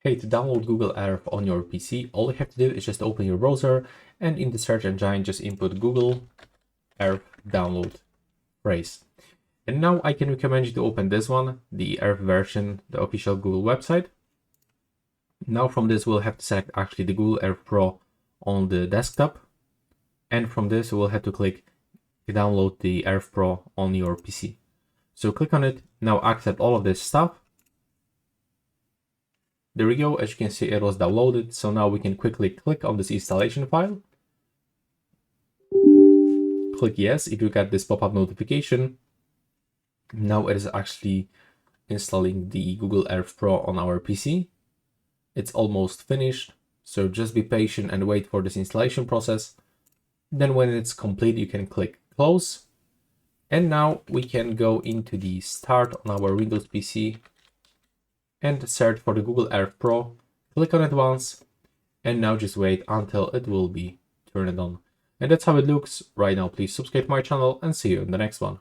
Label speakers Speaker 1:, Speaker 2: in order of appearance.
Speaker 1: Hey, to download Google Earth on your PC, all you have to do is just open your browser and in the search engine just input Google Earth download phrase. And now I can recommend you to open this one, the Earth version, the official Google website. Now from this we'll have to select actually the Google Earth Pro on the desktop. And from this we'll have to click download the Earth Pro on your PC. So click on it, now accept all of this stuff. There we go, as you can see it was downloaded, so now we can quickly click on this installation file. Click yes if you get this pop-up notification. Now it is actually installing the Google Earth Pro on our PC. It's almost finished, so just be patient and wait for this installation process. Then when it's complete you can click close. And now we can go into the start on our Windows PC and search for the Google Earth Pro, click on it once, and now just wait until it will be turned on. And that's how it looks. Right now, please subscribe to my channel and see you in the next one.